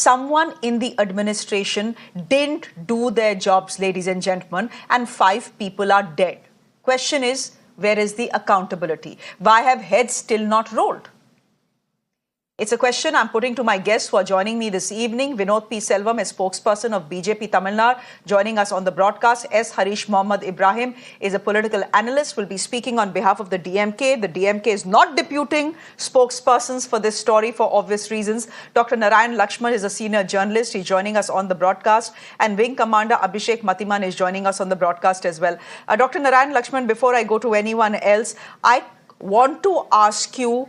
someone in the administration didn't do their jobs, ladies and gentlemen, and 5 people are dead. Question is, where is the accountability? Why have heads still not rolled? It's a question I'm putting to my guests who are joining me this evening. Vinod P. Selvam is spokesperson of BJP Tamil Nadu, joining us on the broadcast. S. Harish Mohammad Ibrahim is a political analyst, will be speaking on behalf of the DMK. The DMK is not deputing spokespersons for this story for obvious reasons. Dr. Narayan Lakshman is a senior journalist. He's joining us on the broadcast. And Wing Commander Abhishek Matiman is joining us on the broadcast as well. Dr. Narayan Lakshman, before I go to anyone else, I want to ask you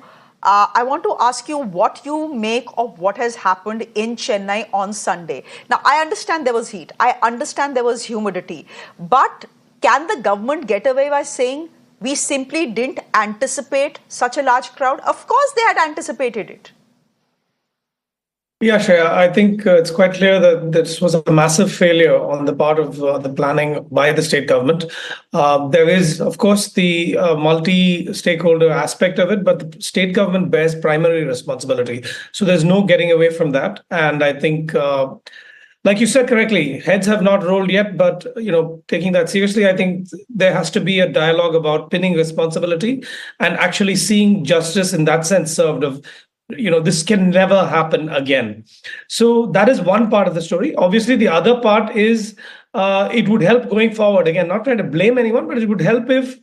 what you make of what has happened in Chennai on Sunday. Now, I understand there was heat. I understand there was humidity. But can the government get away by saying we simply didn't anticipate such a large crowd? Of course, they had anticipated it. Yeah, Shreya, I think it's quite clear that this was a massive failure on the part of the planning by the state government. There is, of course, the multi-stakeholder aspect of it, but the state government bears primary responsibility. So there's no getting away from that. And I think, like you said correctly, heads have not rolled yet, but taking that seriously, I think there has to be a dialogue about pinning responsibility and actually seeing justice in that sense served of this can never happen again. So that is one part of the story. Obviously, the other part is it would help going forward. Again, not trying to blame anyone, but it would help if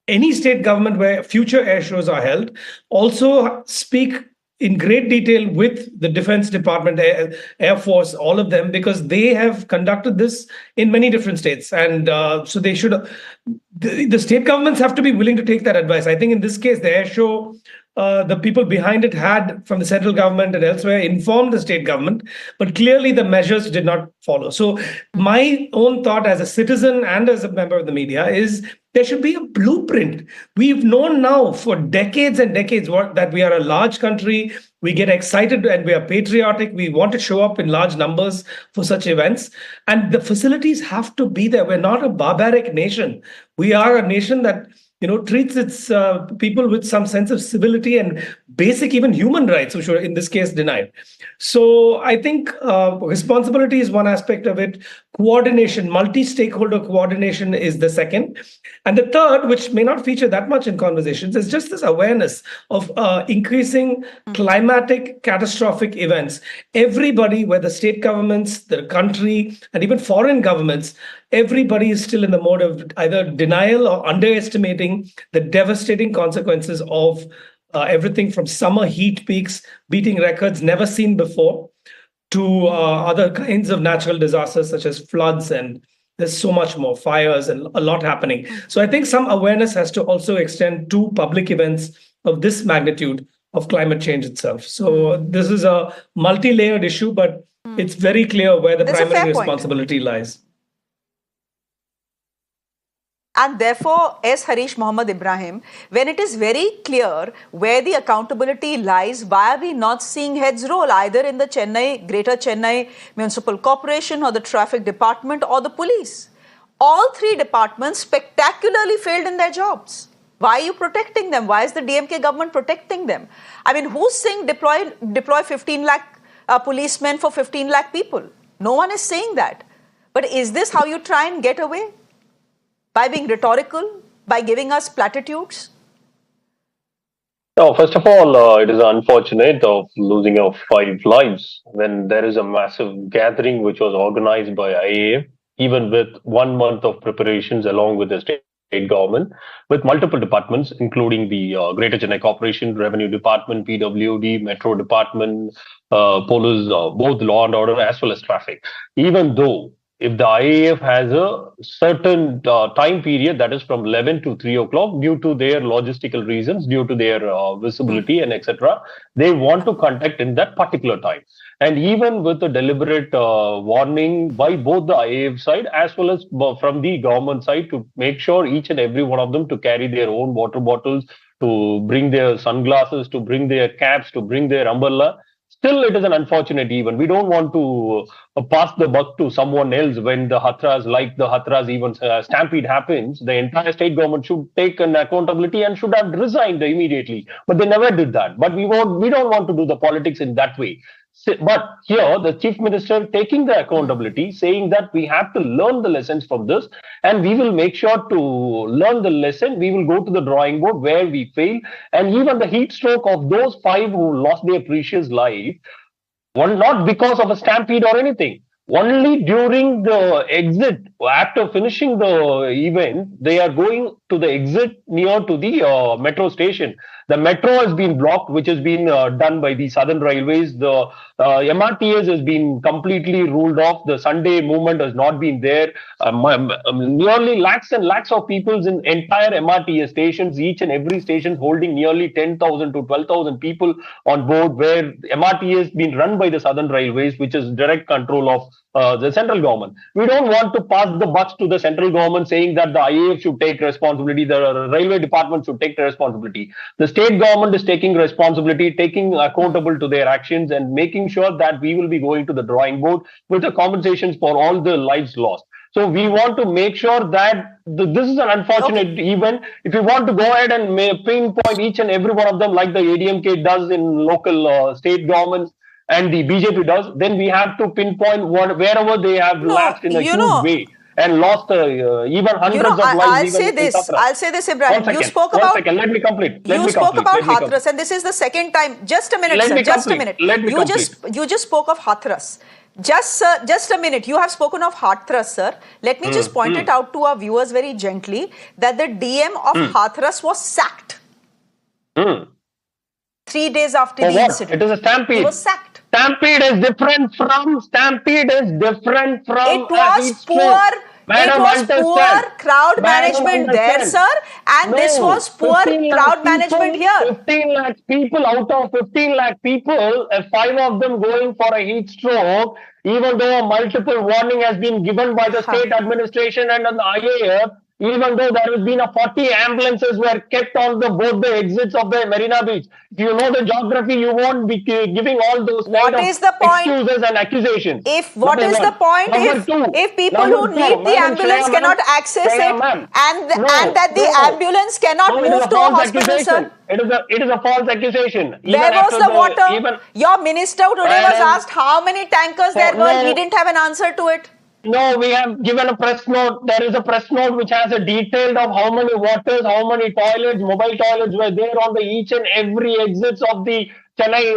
any state government where future air shows are held also speak in great detail with the Defense Department, Air Force, all of them, because they have conducted this in many different states. And so they should, the state governments have to be willing to take that advice. I think in this case, the air show, the people behind it had, from the central government and elsewhere, informed the state government, but clearly the measures did not follow. So my own thought as a citizen and as a member of the media is there should be a blueprint. We've known now for decades and decades that we are a large country. We get excited and we are patriotic. We want to show up in large numbers for such events. And the facilities have to be there. We're not a barbaric nation. We are a nation that treats its people with some sense of civility and basic even human rights, which were in this case denied. So I think responsibility is one aspect of it. Coordination, multi-stakeholder coordination is the second. And the third, which may not feature that much in conversations, is just this awareness of increasing climatic catastrophic events. Everybody, whether state governments, the country, and even foreign governments, everybody is still in the mode of either denial or underestimating the devastating consequences of everything from summer heat peaks, beating records never seen before, to other kinds of natural disasters such as floods, and there's so much more, fires, and a lot happening. So I think some awareness has to also extend to public events of this magnitude of climate change itself. So this is a multi-layered issue, but it's very clear where the primary responsibility lies. And therefore, S. Harish Mohammad Ibrahim, when it is very clear where the accountability lies, why are we not seeing heads roll either in the Greater Chennai Municipal Corporation or the Traffic Department or the police? All 3 departments spectacularly failed in their jobs. Why are you protecting them? Why is the DMK government protecting them? I mean, who's saying deploy 15 lakh policemen for 15 lakh people? No one is saying that. But is this how you try and get away? By being rhetorical, by giving us platitudes? No, first of all, it is unfortunate of losing of 5 lives when there is a massive gathering which was organized by IAF, even with 1 month of preparations along with the state government, with multiple departments, including the Greater Chennai Corporation, Revenue Department, PWD, Metro Department, Police, both law and order as well as traffic. Even though if the IAF has a certain time period that is from 11 to 3 o'clock due to their logistical reasons, due to their visibility and etc., they want to conduct in that particular time. And even with the deliberate warning by both the IAF side as well as from the government side to make sure each and every one of them to carry their own water bottles, to bring their sunglasses, to bring their caps, to bring their umbrella, still, it is an unfortunate event. We don't want to pass the buck to someone else when the Hathras, like the Hathras even stampede happens. The entire state government should take an accountability and should have resigned immediately. But they never did that. But we don't want to do the politics in that way. But here, the chief minister taking the accountability, saying that we have to learn the lessons from this, and we will make sure to learn the lesson. We will go to the drawing board where we fail, and even the heat stroke of those 5 who lost their precious life, one not because of a stampede or anything. Only during the exit, after finishing the event, they are going to the exit near to the metro station. The metro has been blocked, which has been done by the Southern Railways. The MRTS has been completely ruled off. The Sunday movement has not been there. Nearly lakhs and lakhs of people in entire MRTS stations, each and every station holding nearly 10,000 to 12,000 people on board, where MRT has been run by the Southern Railways, which is direct control of the central government. We don't want to pass the buck to the central government saying that the IAF should take responsibility, the railway department should take the responsibility. The state government is taking responsibility, taking accountable to their actions, and making sure that we will be going to the drawing board with the compensations for all the lives lost. So we want to make sure that this is an unfortunate event. If you want to go ahead and pinpoint each and every one of them like the ADMK does in local state governments, and the BJP does, then we have to pinpoint wherever they have lapsed in a huge way and lost even hundreds of lives. I'll say this, Ibrahim. You spoke about. Let me complete. You spoke about Hathras, and this is the second time. Just a minute, sir. Just a minute. You just spoke of Hathras. Just a minute. You have spoken of Hathras, sir. Let me just point it out to our viewers very gently that the DM of Hathras was sacked 3 days after the incident. It is a stampede. He was sacked. Stampede is different from. It was poor. It was poor crowd management there, sir, and this was poor crowd management here. 15 lakh people out of 15 lakh people, 5 of them going for a heat stroke, even though a multiple warning has been given by the state administration and the IAF, even though there has been a 40 ambulances were kept on both the exits of the Marina Beach. If you know the geography, you won't be giving all those kind of excuses and accusations. What is the point if people who need the ambulance cannot access it and that the ambulance cannot move to a hospital, sir? It is a false accusation. Where was the water? Your minister today was asked how many tankers there were. He didn't have an answer to it. No, we have given a press note. There is a press note which has a detail of how many waters, how many toilets, mobile toilets were there on the each and every exits of the Chennai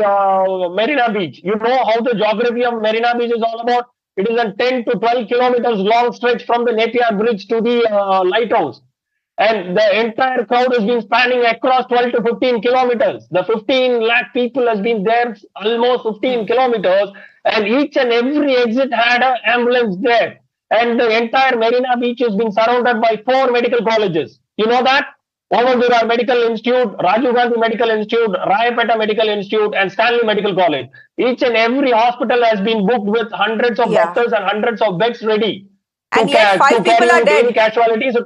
Marina Beach. You know how the geography of Marina Beach is all about. It is a 10 to 12 kilometers long stretch from the Napier Bridge to the lighthouse. And the entire crowd has been spanning across 12 to 15 kilometers. The 15 lakh people has been there almost 15 kilometers. And each and every exit had an ambulance there. And the entire Marina Beach has been surrounded by 4 medical colleges. You know that? Ovandura Medical Institute, Rajiv Gandhi Medical Institute, Rayapeta Medical Institute, and Stanley Medical College. Each and every hospital has been booked with hundreds of doctors and hundreds of beds ready. And yet 5 people are dead. Casualties.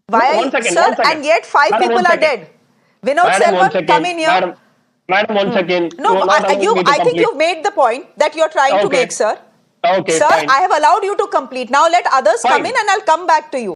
One second. And yet 5 people are dead. Vinod Selvan, come in here. Madam, 1 second. No, I think you've made the point that you're trying to make, sir. Okay, sir, fine. I have allowed you to complete. Now let others come in and I'll come back to you.